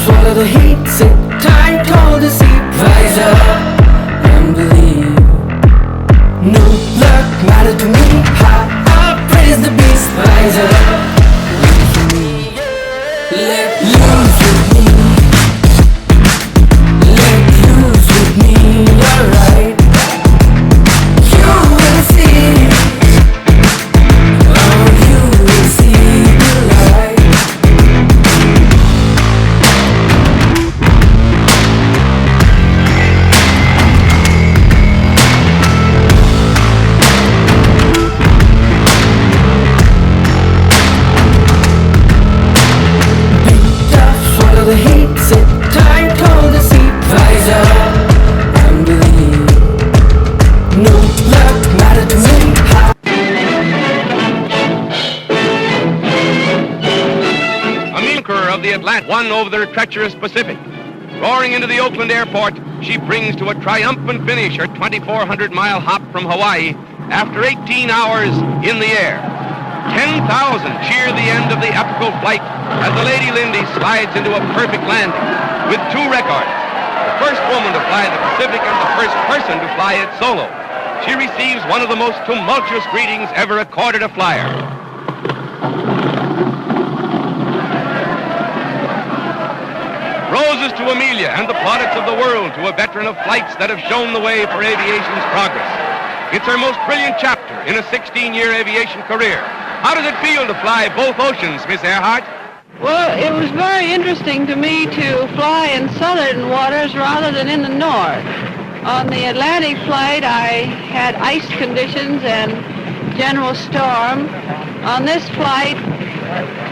swallow the heat, sit tight, hold the seat, rise up and believe. No luck matter to me, high up, praise the beast, rise up, live for me, let loose with me, let loose with me, alright. You will see, oh you will see the light. The heat, sit tight, hold the seat, rise up and believe. No luck matter to me. A conqueror of the Atlantic won over the treacherous Pacific. Roaring into the Oakland airport, she brings to a triumphant finish her 2,400-mile hop from Hawaii after 18 hours in the air. 10,000 cheer the end of the epical flight as the Lady Lindy slides into a perfect landing with 2 records. The first woman to fly the Pacific and the first person to fly it solo. She receives one of the most tumultuous greetings ever accorded a flyer. Roses to Amelia and the plaudits of the world to a veteran of flights that have shown the way for aviation's progress. It's her most brilliant chapter in a 16-year aviation career. How does it feel to fly both oceans, Miss Earhart? Well, it was very interesting to me to fly in southern waters rather than in the north. On the Atlantic flight, I had ice conditions and general storm. On this flight,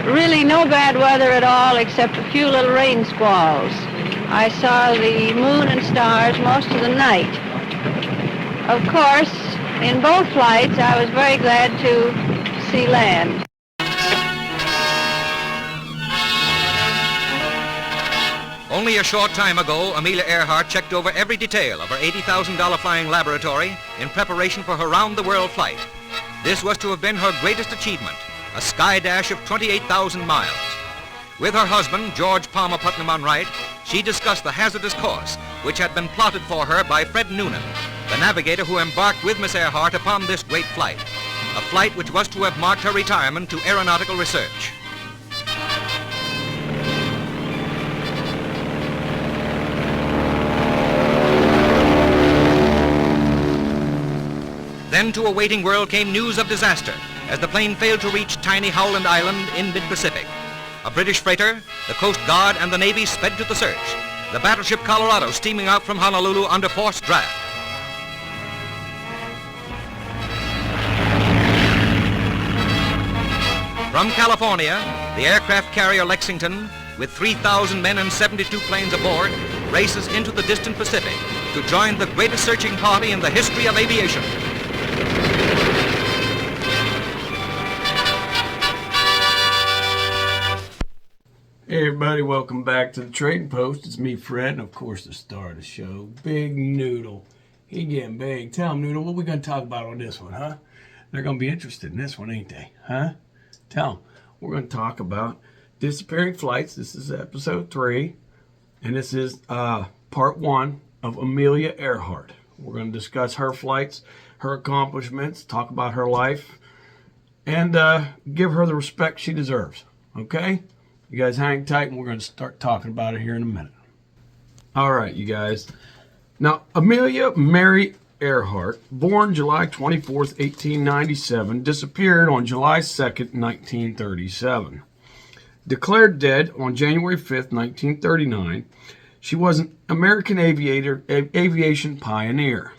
really no bad weather at all except a few little rain squalls. I saw the moon and stars most of the night. Of course, in both flights, I was very glad to see land. Only a short time ago, Amelia Earhart checked over every detail of her $80,000 flying laboratory in preparation for her round-the-world flight. This was to have been her greatest achievement, a sky dash of 28,000 miles. With her husband, George Palmer Putnam on right, she discussed the hazardous course which had been plotted for her by Fred Noonan, the navigator who embarked with Miss Earhart upon this great flight, a flight which was to have marked her retirement to aeronautical research. Then to a waiting world came news of disaster as the plane failed to reach tiny Howland Island in mid-Pacific. A British freighter, the Coast Guard, and the Navy sped to the search, the battleship Colorado steaming out from Honolulu under forced draft. From California, the aircraft carrier Lexington, with 3,000 men and 72 planes aboard, races into the distant Pacific to join the greatest searching party in the history of aviation. Hey everybody, welcome back to the Trading Post. It's me, Fred, and of course the star of the show, Big Noodle. He getting big. Tell him, Noodle, what we going to talk about on this one, huh? They're going to be interested in this one, ain't they? Huh? Tell them. We're going to talk about disappearing flights. This is episode 3, and this is part 1 of Amelia Earhart. We're going to discuss her flights, her accomplishments, talk about her life, and give her the respect she deserves, okay? You guys hang tight, and we're going to start talking about it here in a minute. All right, you guys. Now, Amelia Mary Earhart, born July 24th, 1897, disappeared on July 2nd, 1937. Declared dead on January 5th, 1939, she was an American aviation pioneer.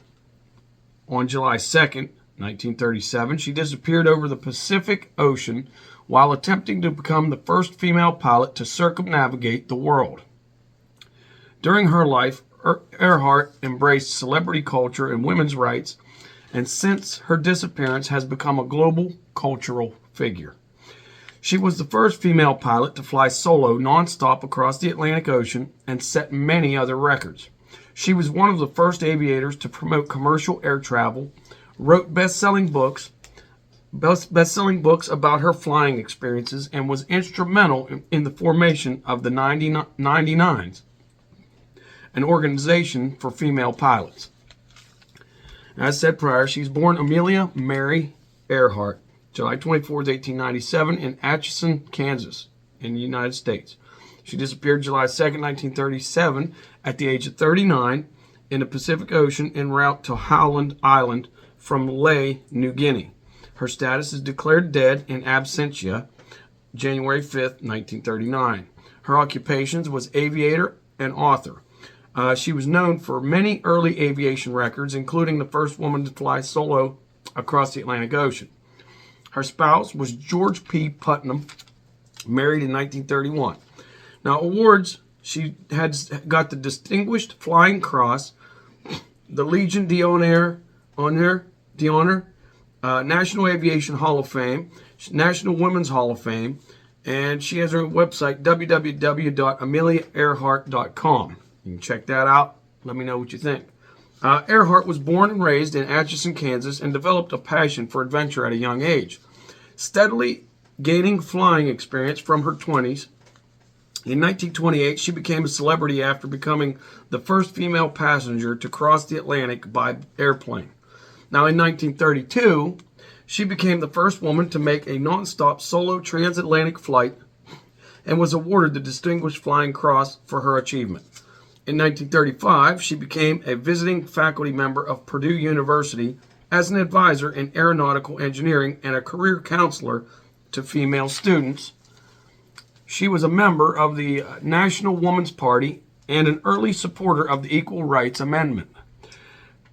On July 2nd, 1937, she disappeared over the Pacific Ocean while attempting to become the first female pilot to circumnavigate the world. During her life, Earhart embraced celebrity culture and women's rights, and since her disappearance has become a global cultural figure. She was the first female pilot to fly solo nonstop across the Atlantic Ocean and set many other records. She was one of the first aviators to promote commercial air travel, wrote best-selling books, best-selling books about her flying experiences and was instrumental in the formation of the 99s, an organization for female pilots. As said prior, she's born Amelia Mary Earhart, July 24, 1897, in Atchison, Kansas, in the United States. She disappeared July 2nd, 1937, at the age of 39, in the Pacific Ocean en route to Howland Island from Lae, New Guinea. Her status is declared dead in absentia, January 5th, 1939. Her occupations was aviator and author. She was known for many early aviation records, including the first woman to fly solo across the Atlantic Ocean. Her spouse was George P. Putnam, married in 1931. Now, awards: she had got the Distinguished Flying Cross, the Legion d'Honneur, National Aviation Hall of Fame, National Women's Hall of Fame, and she has her website, www.ameliaearhart.com. You can check that out. Let me know what you think. Earhart was born and raised in Atchison, Kansas, and developed a passion for adventure at a young age, steadily gaining flying experience from her 20s. In 1928, she became a celebrity after becoming the first female passenger to cross the Atlantic by airplane. Now, in 1932, she became the first woman to make a nonstop solo transatlantic flight and was awarded the Distinguished Flying Cross for her achievement. In 1935, she became a visiting faculty member of Purdue University as an advisor in aeronautical engineering and a career counselor to female students. She was a member of the National Woman's Party and an early supporter of the Equal Rights Amendment.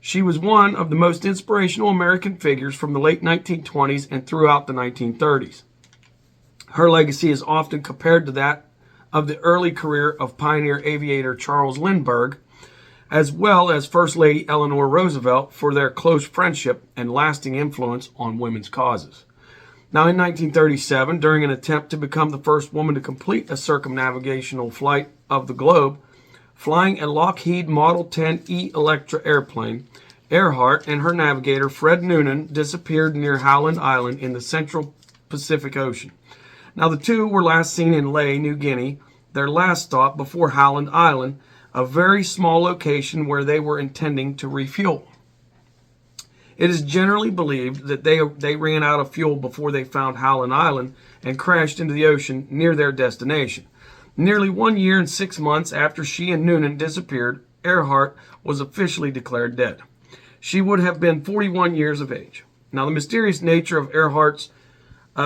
She was one of the most inspirational American figures from the late 1920s and throughout the 1930s. Her legacy is often compared to that of the early career of pioneer aviator Charles Lindbergh, as well as First Lady Eleanor Roosevelt, for their close friendship and lasting influence on women's causes. Now, in 1937, during an attempt to become the first woman to complete a circumnavigational flight of the globe, flying a Lockheed Model 10E Electra airplane, Earhart and her navigator Fred Noonan disappeared near Howland Island in the central Pacific Ocean. Now, the two were last seen in Lae, New Guinea, their last stop before Howland Island, a very small location where they were intending to refuel. It is generally believed that they ran out of fuel before they found Howland Island and crashed into the ocean near their destination. Nearly 1 year and 6 months after she and Noonan disappeared, Earhart was officially declared dead. She would have been 41 years of age. Now, the mysterious nature of Earhart's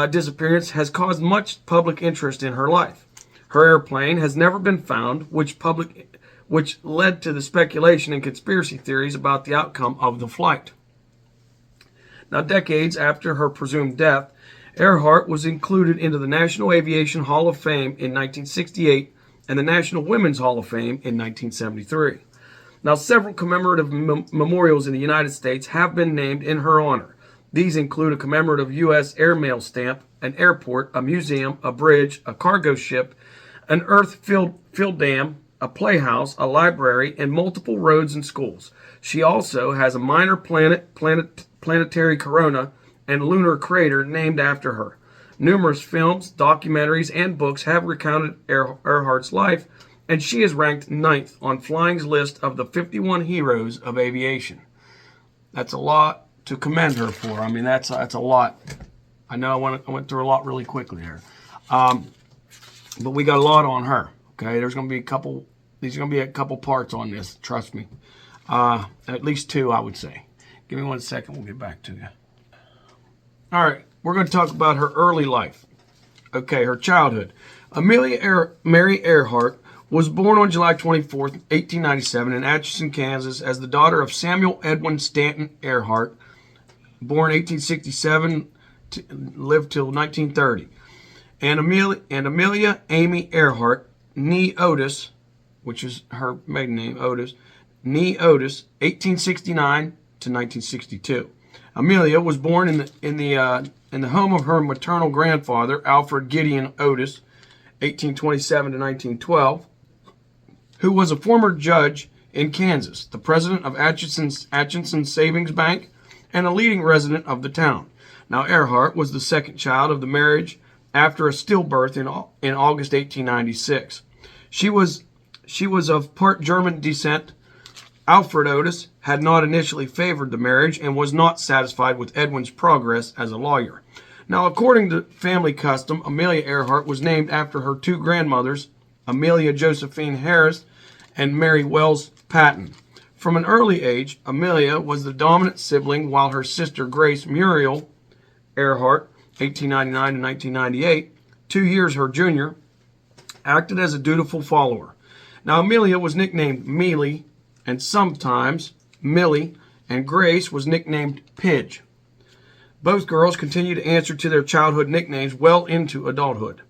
disappearance has caused much public interest in her life. Her airplane has never been found, which led to the speculation and conspiracy theories about the outcome of the flight. Now, decades after her presumed death, Earhart was included into the National Aviation Hall of Fame in 1968 and the National Women's Hall of Fame in 1973. Now, several commemorative memorials in the United States have been named in her honor. These include a commemorative U.S. airmail stamp, an airport, a museum, a bridge, a cargo ship, an earth-filled dam, a playhouse, a library, and multiple roads and schools. She also has a minor planetary corona and lunar crater named after her. Numerous films, documentaries, and books have recounted Earhart's life, and she is ranked 9th on Flying's list of the 51 heroes of aviation. That's a lot to commend her for. I mean, that's a lot. I know I went through a lot really quickly here, but we got a lot on her. Okay, there's going to be a couple. These are going to be a couple parts on this. Trust me, at least 2, I would say. Give me 1 second. We'll get back to you. All right, we're going to talk about her early life. Okay, her childhood. Amelia Mary Earhart was born on July 24th, 1897 in Atchison, Kansas, as the daughter of Samuel Edwin Stanton Earhart, born 1867, lived till 1930, and Amelia Amy Earhart, nee Otis, which is her maiden name, Otis, nee Otis, 1869 to 1962. Amelia was born in the home of her maternal grandfather, Alfred Gideon Otis, 1827 to 1912, who was a former judge in Kansas, the president of Atchison Savings Bank, and a leading resident of the town. Now, Earhart was the second child of the marriage after a stillbirth in August 1896. She was of part German descent. Alfred Otis had not initially favored the marriage and was not satisfied with Edwin's progress as a lawyer. Now, according to family custom, Amelia Earhart was named after her two grandmothers, Amelia Josephine Harris and Mary Wells Patton. From an early age, Amelia was the dominant sibling, while her sister Grace Muriel Earhart, 1899 to 1998, 2 years her junior, acted as a dutiful follower. Now, Amelia was nicknamed Mealy and sometimes Millie, and Grace was nicknamed Pidge. Both girls continued to answer to their childhood nicknames well into adulthood.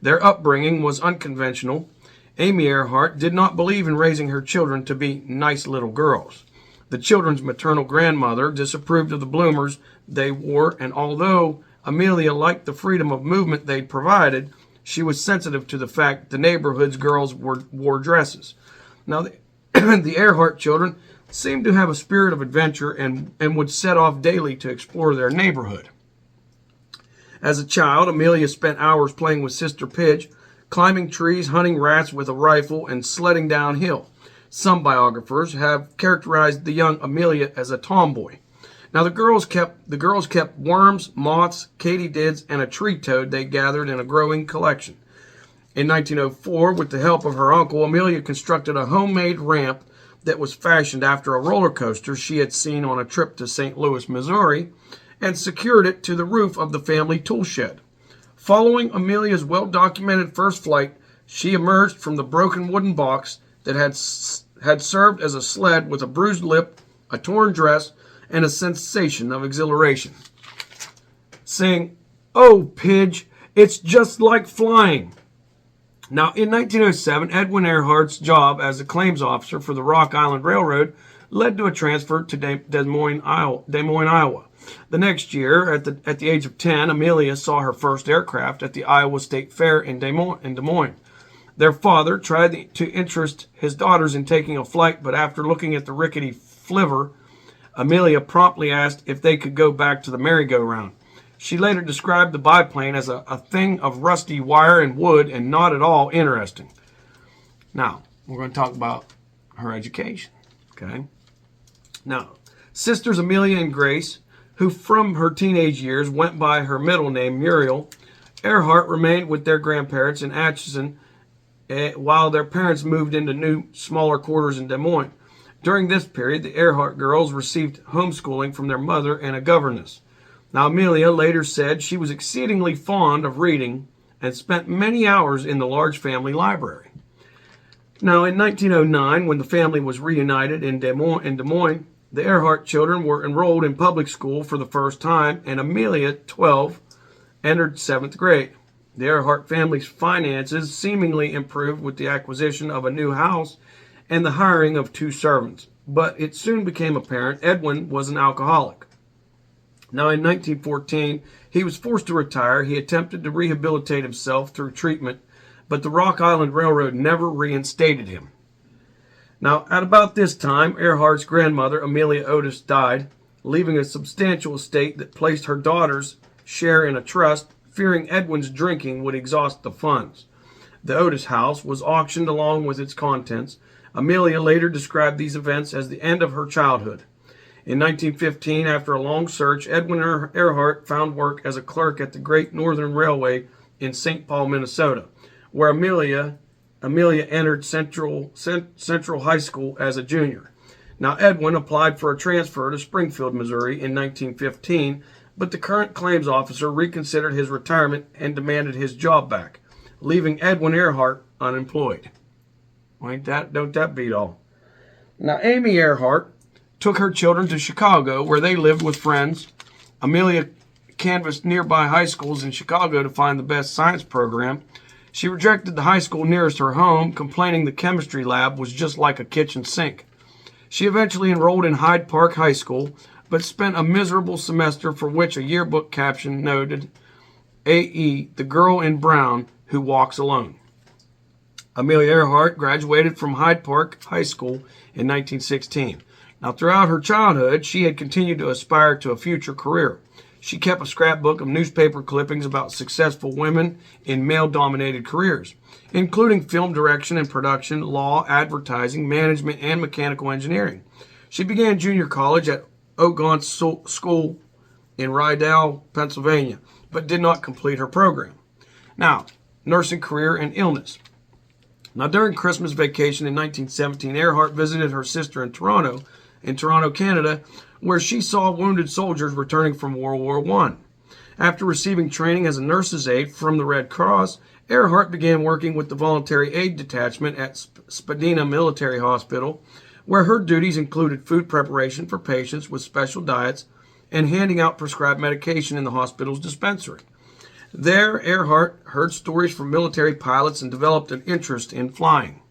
Their upbringing was unconventional. Amy Earhart did not believe in raising her children to be nice little girls. The children's maternal grandmother disapproved of the bloomers they wore, and although Amelia liked the freedom of movement they provided, she was sensitive to the fact the neighborhood's girls wore dresses. Now, the Earhart children seemed to have a spirit of adventure and would set off daily to explore their neighborhood. As a child, Amelia spent hours playing with Sister Pidge, climbing trees, hunting rats with a rifle, and sledding downhill. Some biographers have characterized the young Amelia as a tomboy. Now, the girls kept worms, moths, katydids, and a tree toad they gathered in a growing collection. In 1904, with the help of her uncle, Amelia constructed a homemade ramp that was fashioned after a roller coaster she had seen on a trip to St. Louis, Missouri, and secured it to the roof of the family tool shed. Following Amelia's well-documented first flight, she emerged from the broken wooden box that had served as a sled with a bruised lip, a torn dress, and a sensation of exhilaration, saying, "Oh, Pidge, it's just like flying." Now, in 1907, Edwin Earhart's job as a claims officer for the Rock Island Railroad led to a transfer to Des Moines, Iowa. The next year, at the age of 10, Amelia saw her first aircraft at the Iowa State Fair in Des Moines. Their father tried to interest his daughters in taking a flight, but after looking at the rickety flivver, Amelia promptly asked if they could go back to the merry-go-round. She later described the biplane as a thing of rusty wire and wood and not at all interesting. Now, we're going to talk about her education. Okay. Now, sisters Amelia and Grace, who from her teenage years went by her middle name, Muriel Earhart, remained with their grandparents in Atchison while their parents moved into new, smaller quarters in Des Moines. During this period, the Earhart girls received homeschooling from their mother and a governess. Now, Amelia later said she was exceedingly fond of reading and spent many hours in the large family library. Now, in 1909, when the family was reunited in Des Moines, the Earhart children were enrolled in public school for the first time, and Amelia, 12, entered 7th grade. The Earhart family's finances seemingly improved with the acquisition of a new house and the hiring of 2 servants, but it soon became apparent Edwin was an alcoholic. Now, in 1914, he was forced to retire. He attempted to rehabilitate himself through treatment, but the Rock Island Railroad never reinstated him. Now, at about this time, Earhart's grandmother, Amelia Otis, died, leaving a substantial estate that placed her daughter's share in a trust, fearing Edwin's drinking would exhaust the funds. The Otis house was auctioned along with its contents. Amelia later described these events as the end of her childhood. In 1915, after a long search, Edwin Earhart found work as a clerk at the Great Northern Railway in St. Paul, Minnesota, where Amelia entered Central High School as a junior. Now, Edwin applied for a transfer to Springfield, Missouri in 1915, but the current claims officer reconsidered his retirement and demanded his job back, leaving Edwin Earhart unemployed. Don't that beat all? Now, Amy Earhart took her children to Chicago, where they lived with friends. Amelia canvassed nearby high schools in Chicago to find the best science program. She rejected the high school nearest her home, complaining the chemistry lab was just like a kitchen sink. She eventually enrolled in Hyde Park High School, but spent a miserable semester for which a yearbook caption noted, A.E., the girl in brown who walks alone. Amelia Earhart graduated from Hyde Park High School in 1916. Now, throughout her childhood, she had continued to aspire to a future career. She kept a scrapbook of newspaper clippings about successful women in male-dominated careers, including film direction and production, law, advertising, management, and mechanical engineering. She began junior college at Oakland School in Rydell, Pennsylvania, but did not complete her program. Now, nursing career and illness. Now, during Christmas vacation in 1917, Earhart visited her sister in Toronto, Canada, where she saw wounded soldiers returning from World War I. After receiving training as a nurse's aide from the Red Cross, Earhart began working with the Voluntary Aid Detachment at Spadina Military Hospital, where her duties included food preparation for patients with special diets and handing out prescribed medication in the hospital's dispensary. There, Earhart heard stories from military pilots and developed an interest in flying.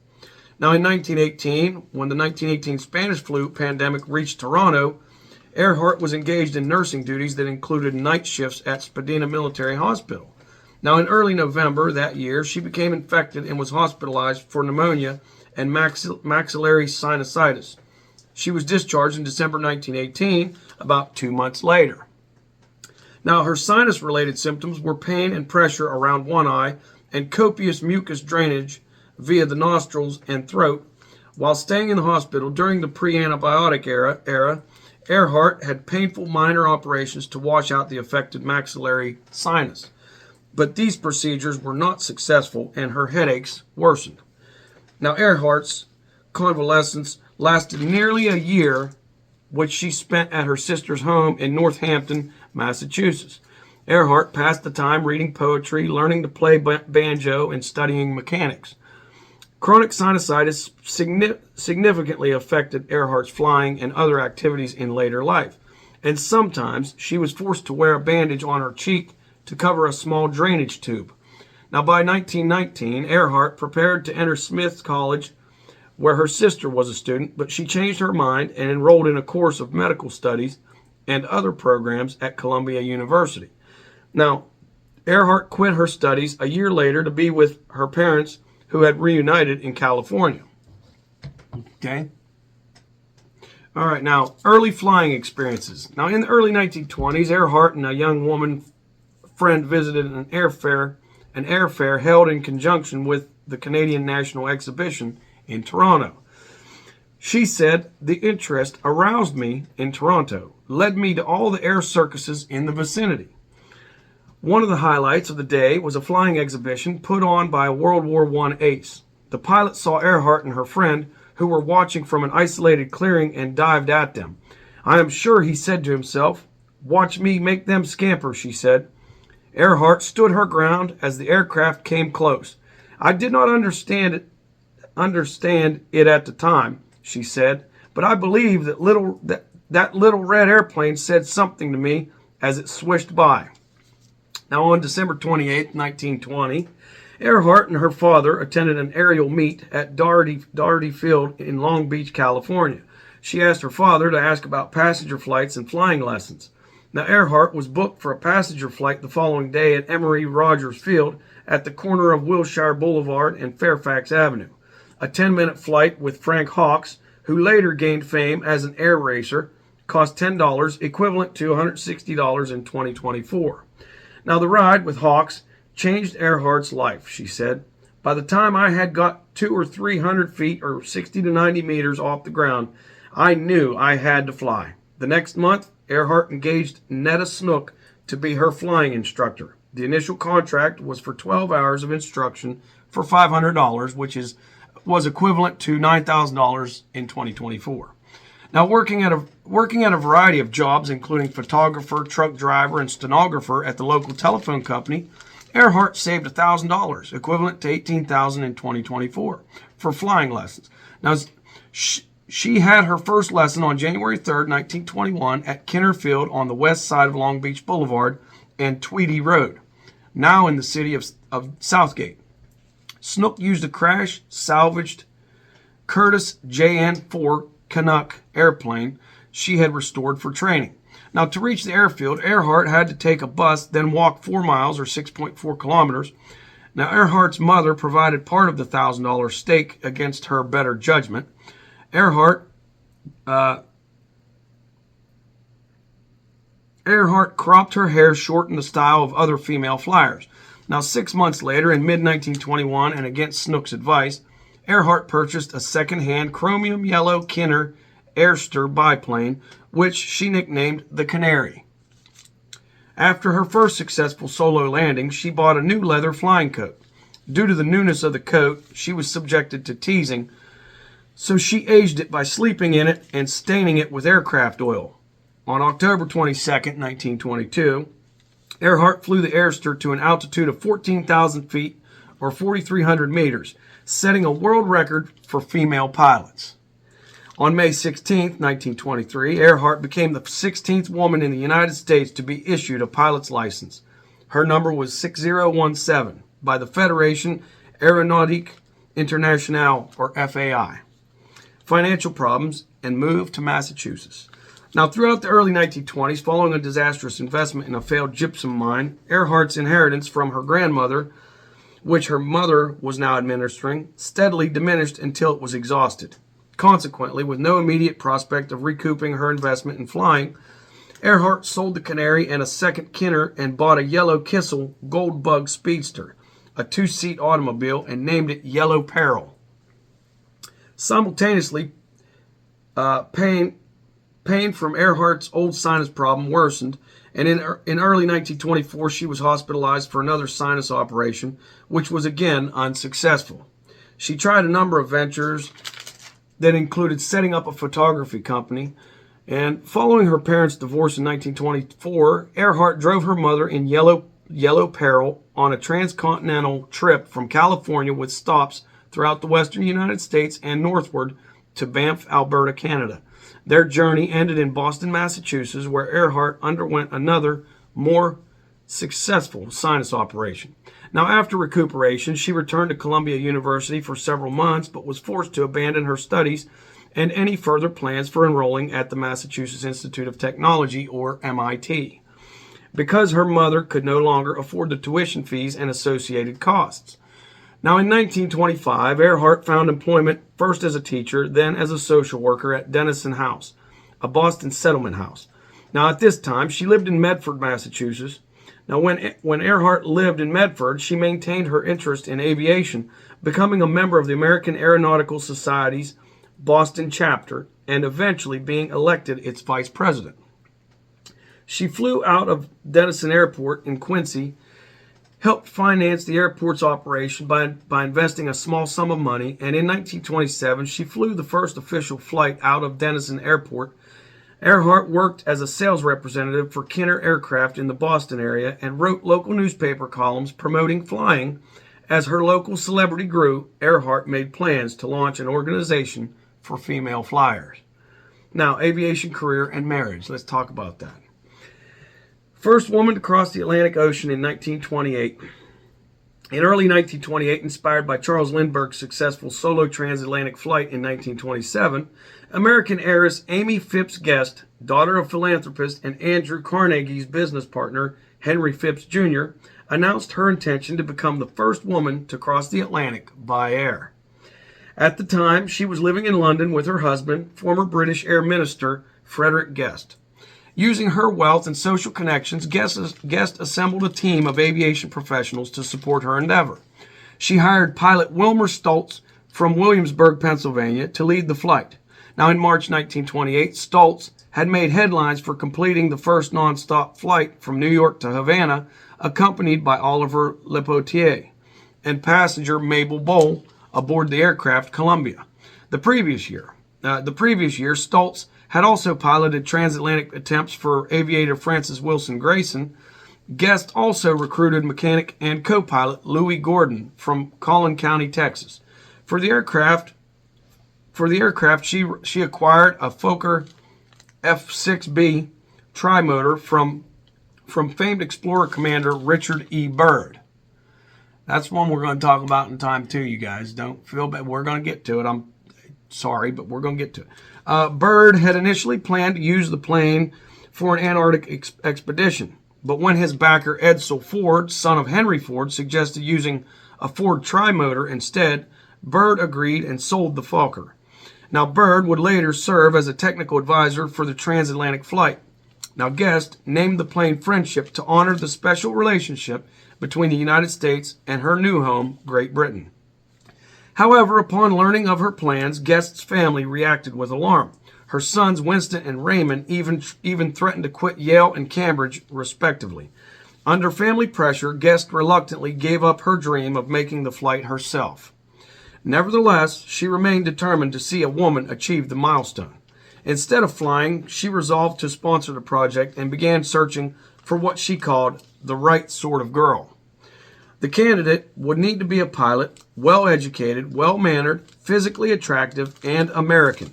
Now, in 1918, when the 1918 Spanish flu pandemic reached Toronto, Earhart was engaged in nursing duties that included night shifts at Spadina Military Hospital. Now, in early November that year, she became infected and was hospitalized for pneumonia and maxillary sinusitis. She was discharged in December 1918, about 2 months later. Now, her sinus-related symptoms were pain and pressure around one eye and copious mucus drainage via the nostrils and throat. While staying in the hospital during the pre-antibiotic era, Earhart had painful minor operations to wash out the affected maxillary sinus. But these procedures were not successful and her headaches worsened. Now, Earhart's convalescence lasted nearly a year, which she spent at her sister's home in Northampton, Massachusetts. Earhart passed the time reading poetry, learning to play banjo, and studying mechanics. Chronic sinusitis significantly affected Earhart's flying and other activities in later life, and sometimes she was forced to wear a bandage on her cheek to cover a small drainage tube. Now, by 1919, Earhart prepared to enter Smith College, where her sister was a student, but she changed her mind and enrolled in a course of medical studies and other programs at Columbia University. Now, Earhart quit her studies a year later to be with her parents, who had reunited in California. Okay. All right, now, early flying experiences. Now, in the early 1920s, Earhart and a young woman friend visited an airfair held in conjunction with the Canadian National Exhibition in Toronto. She said, "The interest aroused me in Toronto, led me to all the air circuses in the vicinity. One of the highlights of the day was a flying exhibition put on by a World War I ace. The pilot saw Earhart and her friend, who were watching from an isolated clearing, and dived at them. I am sure he said to himself, 'Watch me make them scamper,' she said. Earhart stood her ground as the aircraft came close. I did not understand it at the time," she said, "but I believe that little red airplane said something to me as it swished by." Now, on December 28, 1920, Earhart and her father attended an aerial meet at Daugherty Field in Long Beach, California. She asked her father to ask about passenger flights and flying lessons. Now, Earhart was booked for a passenger flight the following day at Emery Rogers Field at the corner of Wilshire Boulevard and Fairfax Avenue. A 10-minute flight with Frank Hawks, who later gained fame as an air racer, cost $10, equivalent to $160 in 2024. Now, the ride with Hawks changed Earhart's life, she said. By the time I had got 200 or 300 feet or 60 to 90 meters off the ground, I knew I had to fly. The next month, Earhart engaged Netta Snook to be her flying instructor. The initial contract was for 12 hours of instruction for $500, which was equivalent to $9,000 in 2024. Now, working at a variety of jobs, including photographer, truck driver, and stenographer at the local telephone company, Earhart saved $1,000, equivalent to $18,000 in 2024, for flying lessons. Now, she had her first lesson on January 3rd, 1921, at Kenner Field on the west side of Long Beach Boulevard and Tweedy Road, now in the city of Southgate. Snook used a crash-salvaged Curtiss JN-4 Canuck airplane she had restored for training. Now, to reach the airfield, Earhart had to take a bus, then walk 4 miles or 6.4 kilometers. Now, Earhart's mother provided part of the $1,000 stake against her better judgment. Earhart Earhart cropped her hair short in the style of other female flyers. Now, 6 months later, in mid-1921, and against Snook's advice, Earhart purchased a second-hand chromium yellow Kenner Airster biplane, which she nicknamed the Canary. After her first successful solo landing, she bought a new leather flying coat. Due to the newness of the coat, she was subjected to teasing, so she aged it by sleeping in it and staining it with aircraft oil. On October 22, 1922, Earhart flew the Airster to an altitude of 14,000 feet or 4,300 meters, setting a world record for female pilots. On May 16, 1923, Earhart became the 16th woman in the United States to be issued a pilot's license. Her number was 6017 by the Fédération Aéronautique Internationale, or FAI. Financial problems and moved to Massachusetts. Now, throughout the early 1920s, following a disastrous investment in a failed gypsum mine, Earhart's inheritance from her grandmother, which her mother was now administering, steadily diminished until it was exhausted. Consequently, with no immediate prospect of recouping her investment in flying, Earhart sold the Canary and a second Kenner and bought a yellow Kissel Gold Bug Speedster, a two-seat automobile, and named it Yellow Peril. Simultaneously, pain from Earhart's old sinus problem worsened, and in early 1924 she was hospitalized for another sinus operation, which was again unsuccessful. She tried a number of ventures that included setting up a photography company, and following her parents' divorce in 1924, Earhart drove her mother in Yellow Peril on a transcontinental trip from California with stops throughout the western United States and northward to Banff, Alberta, Canada. Their journey ended in Boston, Massachusetts, where Earhart underwent another, more successful sinus operation. Now, after recuperation, she returned to Columbia University for several months, but was forced to abandon her studies and any further plans for enrolling at the Massachusetts Institute of Technology, or MIT, because her mother could no longer afford the tuition fees and associated costs. Now, in 1925, Earhart found employment first as a teacher, then as a social worker at Denison House, a Boston settlement house. Now, at this time, she lived in Medford, Massachusetts. Now, when Earhart lived in Medford, she maintained her interest in aviation, becoming a member of the American Aeronautical Society's Boston chapter and eventually being elected its vice president. She flew out of Denison Airport in Quincy, helped finance the airport's operation by investing a small sum of money, and in 1927 she flew the first official flight out of Denison Airport. Earhart worked as a sales representative for Kenner Aircraft in the Boston area and wrote local newspaper columns promoting flying. As her local celebrity grew, Earhart made plans to launch an organization for female flyers. Now, aviation career and marriage. Let's talk about that. First woman to cross the Atlantic Ocean in 1928. In early 1928, inspired by Charles Lindbergh's successful solo transatlantic flight in 1927, American heiress Amy Phipps Guest, daughter of philanthropist and Andrew Carnegie's business partner, Henry Phipps Jr., announced her intention to become the first woman to cross the Atlantic by air. At the time, she was living in London with her husband, former British Air Minister Frederick Guest. Using her wealth and social connections, Guest assembled a team of aviation professionals to support her endeavor. She hired pilot Wilmer Stoltz from Williamsburg, Pennsylvania, to lead the flight. Now, in March 1928, Stoltz had made headlines for completing the first nonstop flight from New York to Havana, accompanied by Oliver Lepotier and passenger Mabel Bowl aboard the aircraft Columbia. The previous year, Stoltz had also piloted transatlantic attempts for aviator Francis Wilson Grayson. Guest also recruited mechanic and co-pilot Louis Gordon from Collin County, Texas. For the aircraft, she acquired a Fokker F6B trimotor from famed explorer commander Richard E. Byrd. That's one we're going to talk about in time too, you guys. Don't feel bad. We're going to get to it. I'm sorry, but we're going to get to it. Byrd had initially planned to use the plane for an Antarctic expedition, but when his backer Edsel Ford, son of Henry Ford, suggested using a Ford trimotor instead, Byrd agreed and sold the Fokker. Now, Byrd would later serve as a technical advisor for the transatlantic flight. Now, Guest named the plane Friendship to honor the special relationship between the United States and her new home, Great Britain. However, upon learning of her plans, Guest's family reacted with alarm. Her sons, Winston and Raymond, even threatened to quit Yale and Cambridge, respectively. Under family pressure, Guest reluctantly gave up her dream of making the flight herself. Nevertheless, she remained determined to see a woman achieve the milestone. Instead of flying, she resolved to sponsor the project and began searching for what she called the right sort of girl. The candidate would need to be a pilot, well-educated, well-mannered, physically attractive, and American.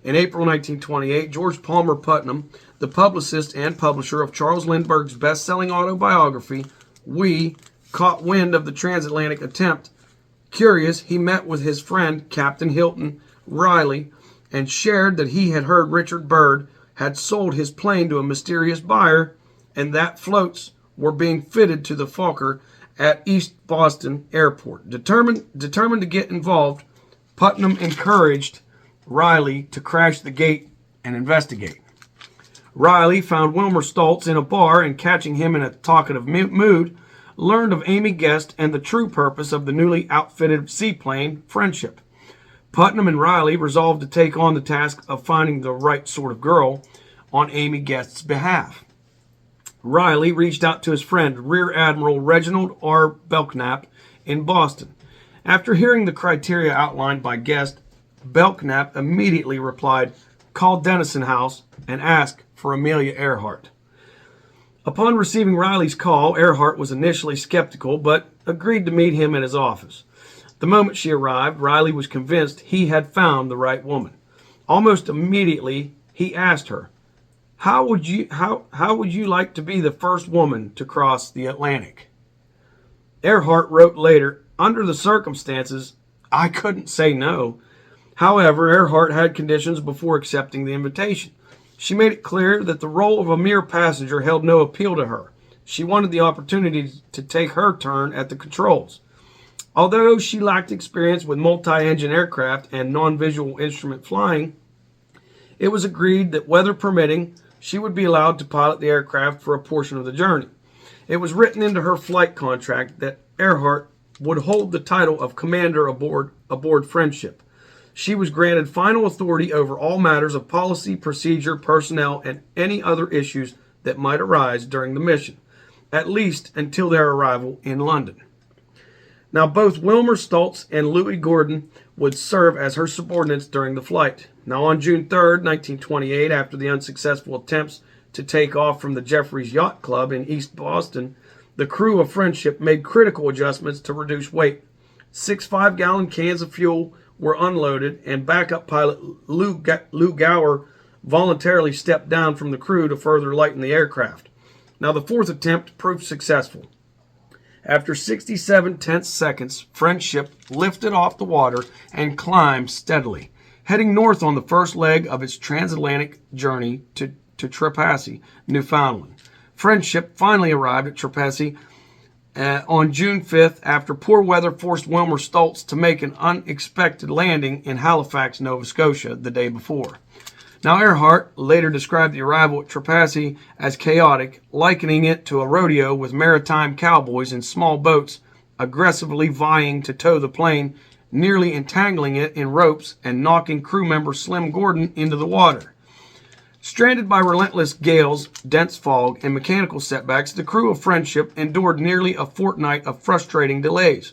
In April 1928, George Palmer Putnam, the publicist and publisher of Charles Lindbergh's best-selling autobiography, We, caught wind of the transatlantic attempt. Curious, he met with his friend, Captain Hilton Riley, and shared that he had heard Richard Byrd had sold his plane to a mysterious buyer, and that floats were being fitted to the Fokker at East Boston Airport. Determined to get involved, Putnam encouraged Riley to crash the gate and investigate. Riley found Wilmer Stoltz in a bar and, catching him in a talkative mood, learned of Amy Guest and the true purpose of the newly outfitted seaplane, Friendship. Putnam and Riley resolved to take on the task of finding the right sort of girl on Amy Guest's behalf. Riley reached out to his friend, Rear Admiral Reginald R. Belknap, in Boston. After hearing the criteria outlined by Guest, Belknap immediately replied, "Call Dennison House and ask for Amelia Earhart." Upon receiving Riley's call, Earhart was initially skeptical, but agreed to meet him at his office. The moment she arrived, Riley was convinced he had found the right woman. Almost immediately, he asked her, How would you like to be the first woman to cross the Atlantic? Earhart wrote later, "Under the circumstances, I couldn't say no." However, Earhart had conditions before accepting the invitation. She made it clear that the role of a mere passenger held no appeal to her. She wanted the opportunity to take her turn at the controls. Although she lacked experience with multi-engine aircraft and non-visual instrument flying, it was agreed that, weather permitting, she would be allowed to pilot the aircraft for a portion of the journey. It was written into her flight contract that Earhart would hold the title of commander aboard Friendship. She was granted final authority over all matters of policy, procedure, personnel, and any other issues that might arise during the mission, at least until their arrival in London. Now, both Wilmer Stoltz and Louis Gordon would serve as her subordinates during the flight. Now, on June 3rd, 1928, after the unsuccessful attempts to take off from the Jeffries Yacht Club in East Boston, the crew of Friendship made critical adjustments to reduce weight. 6 5-gallon cans of fuel were unloaded, and backup pilot Lou Gower voluntarily stepped down from the crew to further lighten the aircraft. Now, the fourth attempt proved successful. After 67 tense seconds, Friendship lifted off the water and climbed steadily, heading north on the first leg of its transatlantic journey to Trepassey, Newfoundland. Friendship finally arrived at Trepassey on June 5th after poor weather forced Wilmer Stoltz to make an unexpected landing in Halifax, Nova Scotia, the day before. Now, Earhart later described the arrival at Trepassey as chaotic, likening it to a rodeo with maritime cowboys in small boats aggressively vying to tow the plane, nearly entangling it in ropes and knocking crew member Slim Gordon into the water. Stranded by relentless gales, dense fog, and mechanical setbacks, the crew of Friendship endured nearly a fortnight of frustrating delays.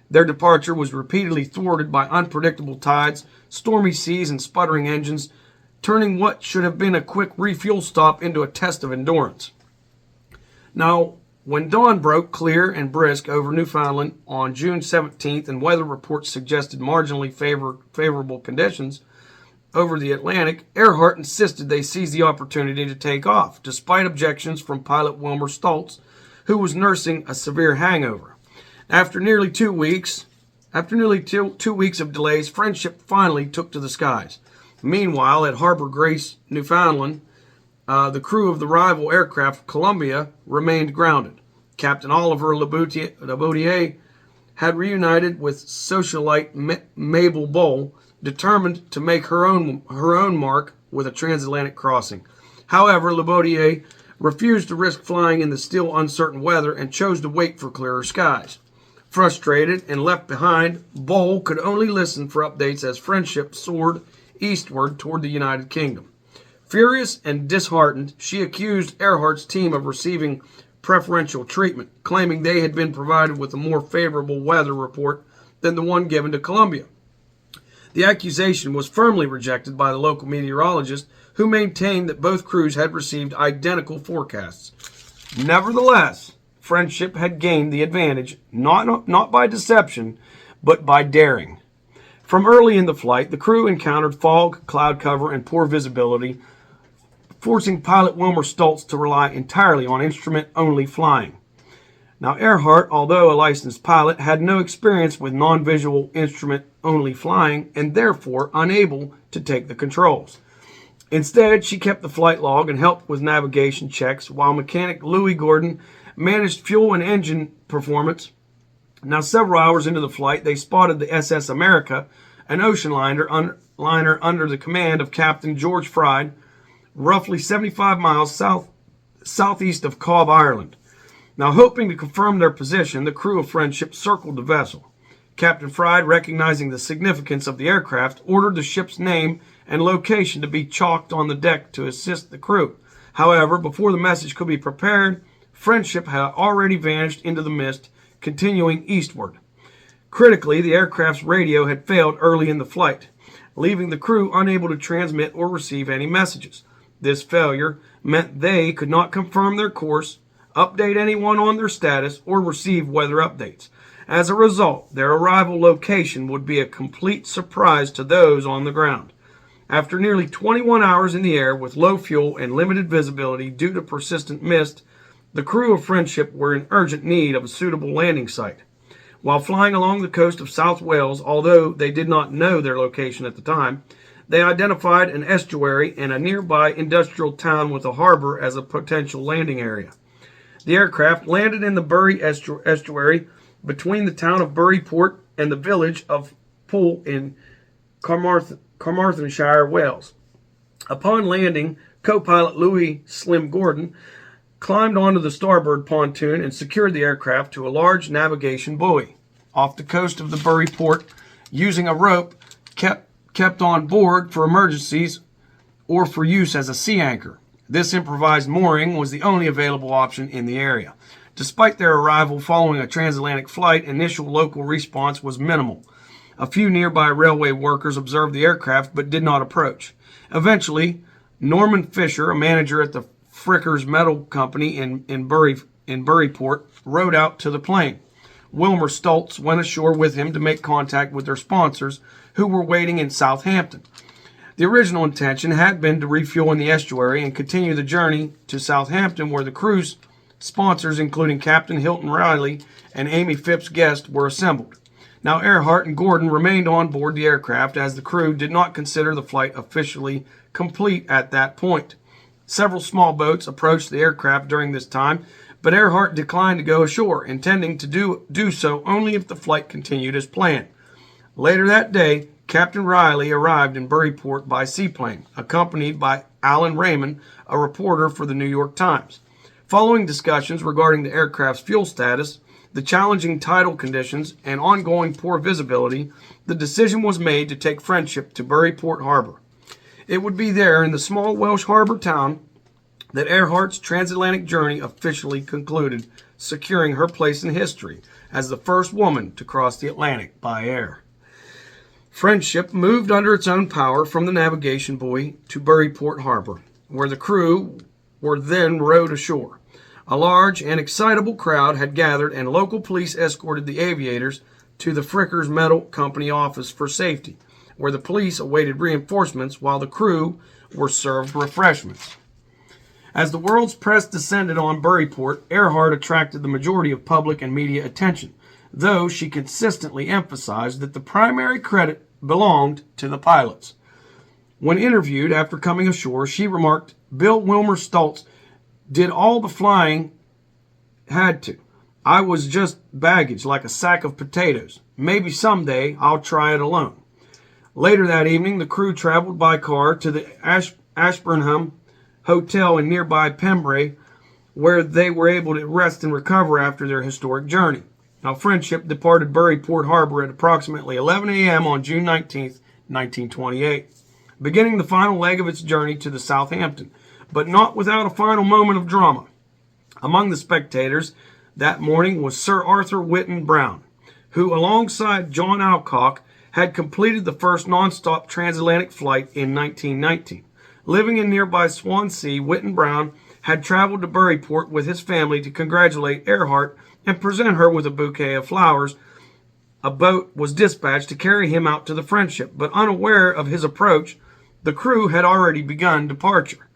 Their departure was repeatedly thwarted by unpredictable tides, stormy seas, and sputtering engines, turning what should have been a quick refuel stop into a test of endurance. Now, when dawn broke clear and brisk over Newfoundland on June 17th and weather reports suggested marginally favorable conditions over the Atlantic, Earhart insisted they seize the opportunity to take off, despite objections from pilot Wilmer Stoltz, who was nursing a severe hangover. After nearly two weeks of delays, Friendship finally took to the skies. Meanwhile, at Harbor Grace, Newfoundland, the crew of the rival aircraft Columbia remained grounded. Captain Oliver Laboutier had reunited with socialite Mabel Bowl, determined to make her own mark with a transatlantic crossing. However, Lebaudier refused to risk flying in the still uncertain weather and chose to wait for clearer skies. Frustrated and left behind, Bohl could only listen for updates as Friendship soared eastward toward the United Kingdom. Furious and disheartened, she accused Earhart's team of receiving preferential treatment, claiming they had been provided with a more favorable weather report than the one given to Columbia. The accusation was firmly rejected by the local meteorologist, who maintained that both crews had received identical forecasts. Nevertheless, Friendship had gained the advantage, not by deception, but by daring. From early in the flight, the crew encountered fog, cloud cover, and poor visibility, forcing pilot Wilmer Stoltz to rely entirely on instrument-only flying. Now, Earhart, although a licensed pilot, had no experience with non-visual instrument-only flying and therefore unable to take the controls. Instead, she kept the flight log and helped with navigation checks, while mechanic Louis Gordon managed fuel and engine performance. Now, several hours into the flight, they spotted the SS America, an ocean liner under the command of Captain George Fried, roughly 75 miles southeast of Cobb, Ireland. Now, hoping to confirm their position, the crew of Friendship circled the vessel. Captain Fried, recognizing the significance of the aircraft, ordered the ship's name and location to be chalked on the deck to assist the crew. However, before the message could be prepared, Friendship had already vanished into the mist, continuing eastward. Critically, the aircraft's radio had failed early in the flight, leaving the crew unable to transmit or receive any messages. This failure meant they could not confirm their course, update anyone on their status, or receive weather updates. As a result, their arrival location would be a complete surprise to those on the ground. After nearly 21 hours in the air with low fuel and limited visibility due to persistent mist, the crew of Friendship were in urgent need of a suitable landing site. While flying along the coast of South Wales, although they did not know their location at the time, they identified an estuary and a nearby industrial town with a harbor as a potential landing area. The aircraft landed in the Bury estuary between the town of Buryport and the village of Poole in Carmarthenshire, Wales. Upon landing, co-pilot Louis Slim Gordon climbed onto the starboard pontoon and secured the aircraft to a large navigation buoy off the coast of the Buryport, using a rope kept on board for emergencies or for use as a sea anchor. This improvised mooring was the only available option in the area. Despite their arrival following a transatlantic flight, initial local response was minimal. A few nearby railway workers observed the aircraft but did not approach. Eventually, Norman Fisher, a manager at the Frickers Metal Company in Buryport, rowed out to the plane. Wilmer Stoltz went ashore with him to make contact with their sponsors, who were waiting in Southampton. The original intention had been to refuel in the estuary and continue the journey to Southampton, where the crew's sponsors, including Captain Hilton Riley and Amy Phipps Guest, were assembled. Now, Earhart and Gordon remained on board the aircraft, as the crew did not consider the flight officially complete at that point. Several small boats approached the aircraft during this time, but Earhart declined to go ashore, intending to do so only if the flight continued as planned. Later that day, Captain Riley arrived in Buryport by seaplane, accompanied by Alan Raymond, a reporter for the New York Times. Following discussions regarding the aircraft's fuel status, the challenging tidal conditions, and ongoing poor visibility, the decision was made to take Friendship to Buryport Harbor. It would be there, in the small Welsh harbor town, that Earhart's transatlantic journey officially concluded, securing her place in history as the first woman to cross the Atlantic by air. Friendship moved under its own power from the navigation buoy to Buryport Harbor, where the crew were then rowed ashore. A large and excitable crowd had gathered, and local police escorted the aviators to the Frickers Metal Company office for safety, where the police awaited reinforcements while the crew were served refreshments. As the world's press descended on Buryport, Earhart attracted the majority of public and media attention, though she consistently emphasized that the primary credit belonged to the pilots. When interviewed after coming ashore, she remarked, "Bill Wilmer Stoltz did all the flying had to. I was just baggage, like a sack of potatoes. Maybe someday I'll try it alone." Later that evening, the crew traveled by car to the Ashburnham hotel in nearby Pembrey, where they were able to rest and recover after their historic journey. Now, Friendship departed Buryport Harbor at approximately 11 a.m. on June 19th, 1928, beginning the final leg of its journey to the Southampton, but not without a final moment of drama. Among the spectators that morning was Sir Arthur Whitten Brown, who, alongside John Alcock, had completed the first non-stop transatlantic flight in 1919. Living in nearby Swansea, Whitten Brown had traveled to Buryport with his family to congratulate Earhart and present her with a bouquet of flowers. A boat was dispatched to carry him out to the Friendship, but unaware of his approach, the crew had already begun departure.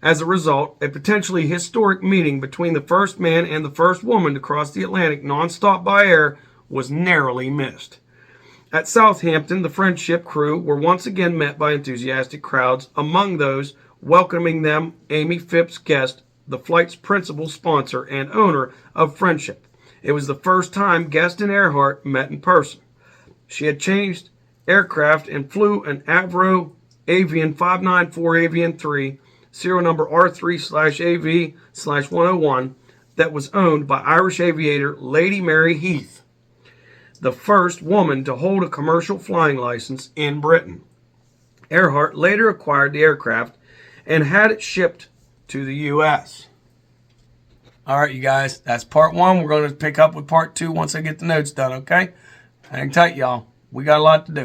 As a result, a potentially historic meeting between the first man and the first woman to cross the Atlantic non-stop by air was narrowly missed. At Southampton, the Friendship crew were once again met by enthusiastic crowds, among those welcoming them Amy Phipps Guest, the flight's principal sponsor and owner of Friendship. It was the first time Guest and Earhart met in person. She had changed aircraft and flew an Avro Avian 594 Avian 3, serial number R3/AV/101, that was owned by Irish aviator Lady Mary Heath, the first woman to hold a commercial flying license in Britain. Earhart later acquired the aircraft and had it shipped to the U.S. All right, you guys, that's part one. We're going to pick up with part two once I get the notes done, okay? Hang tight, y'all. We got a lot to do.